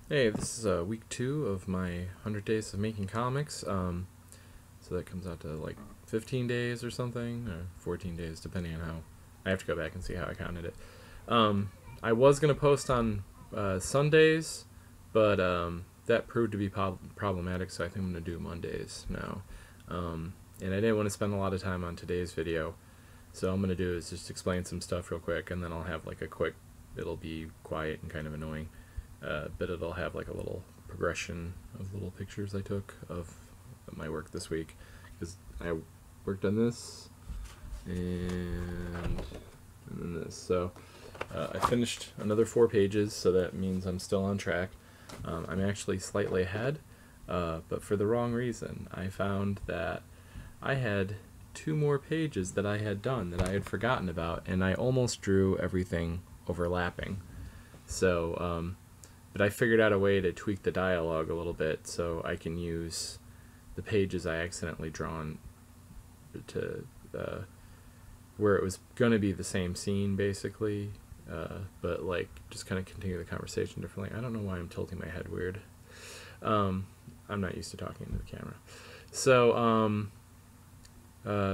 Hey, this is week 2 of my 100 days of making comics. So that comes out to like 15 days or something, or 14 days, depending on how. I have to go back and see how I counted it. I was going to post on Sundays, but that proved to be problematic, so I think I'm going to do Mondays now. And I didn't want to spend a lot of time on today's video, so all I'm going to do is just explain some stuff real quick, and then I'll have like a quick, it'll be quiet and kind of annoying. But it'll have like a little progression of little pictures I took of my work this week, because I worked on this and then this. So I finished another 4 pages, so that means I'm still on track. I'm actually slightly ahead, but for the wrong reason. I found that I had 2 more pages that I had done that I had forgotten about, and I almost drew everything overlapping. So but I figured out a way to tweak the dialogue a little bit so I can use the pages I accidentally drawn to where it was going to be the same scene basically, but like just kind of continue the conversation differently. I don't know why I'm tilting my head weird. I'm not used to talking into the camera. So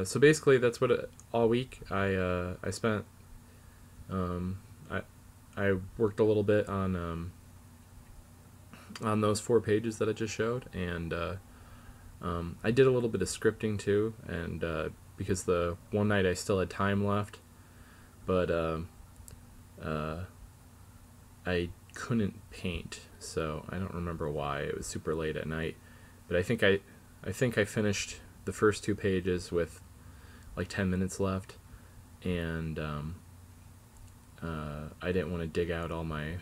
so basically that's what all week I spent. I worked a little bit on those 4 pages that I just showed, and I did a little bit of scripting too, and because the one night I still had time left, but I couldn't paint, so I don't remember why. It was super late at night, but I think I finished the first 2 pages with like 10 minutes left, and I didn't want to dig out all my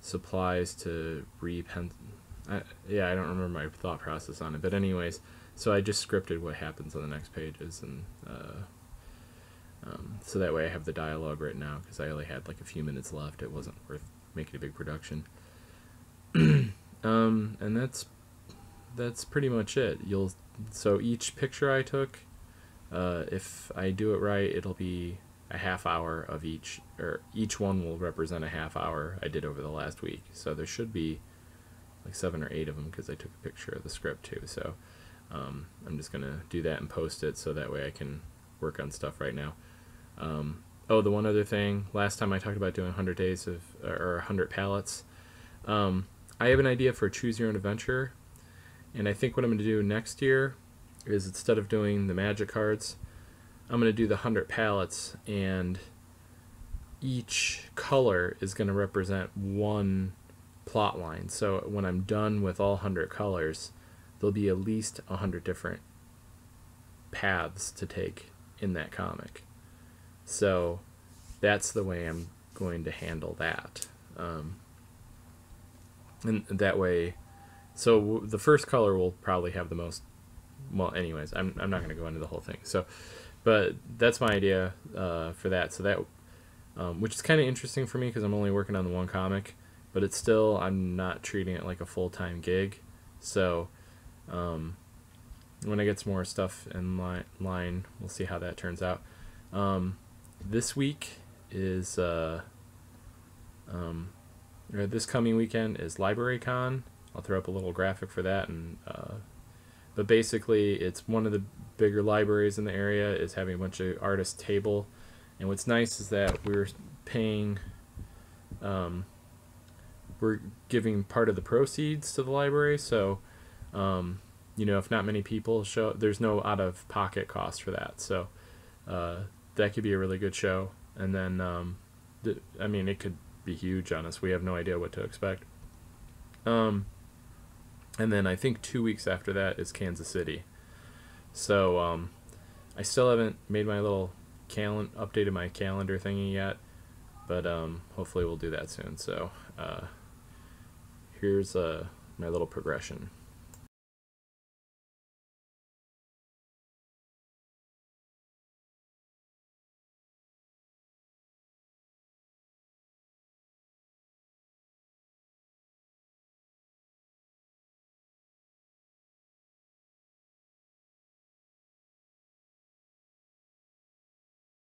supplies to I don't remember my thought process on it, but anyways, so I just scripted what happens on the next pages, and so that way I have the dialogue written out, because I only had like a few minutes left. It wasn't worth making a big production. And that's pretty much it. So each picture I took, if I do it right, it'll be a half hour of each, or each one will represent a half hour I did over the last week. So there should be like 7 or 8 of them, because I took a picture of the script too. So I'm just gonna do that and post it, so that way I can work on stuff right now. Oh, the one other thing, last time I talked about doing 100 days of, or 100 palettes. I have an idea for Choose Your Own Adventure, and I think what I'm going to do next year is, instead of doing the magic cards, I'm going to do the 100 palettes, and each color is going to represent one plot line. So when I'm done with all 100 colors, there'll be at least 100 different paths to take in that comic. So that's the way I'm going to handle that. And that way, so the first color will probably have the most, well anyways, I'm not going to go into the whole thing. So, but that's my idea for that. So that, which is kind of interesting for me, because I'm only working on the one comic, but it's still, I'm not treating it like a full-time gig. So when I get some more stuff in line, we'll see how that turns out. This week is or this coming weekend is Library Con. I'll throw up a little graphic for that, and but basically it's one of the bigger libraries in the area is having a bunch of artists table, and what's nice is that we're paying, we're giving part of the proceeds to the library, so if not many people show, there's no out-of-pocket cost for that, so that could be a really good show. And then I mean, it could be huge on us. We have no idea what to expect. And then I think 2 weeks after that is Kansas City. So I still haven't made my little updated my calendar thingy yet, but hopefully we'll do that soon. So here's my little progression.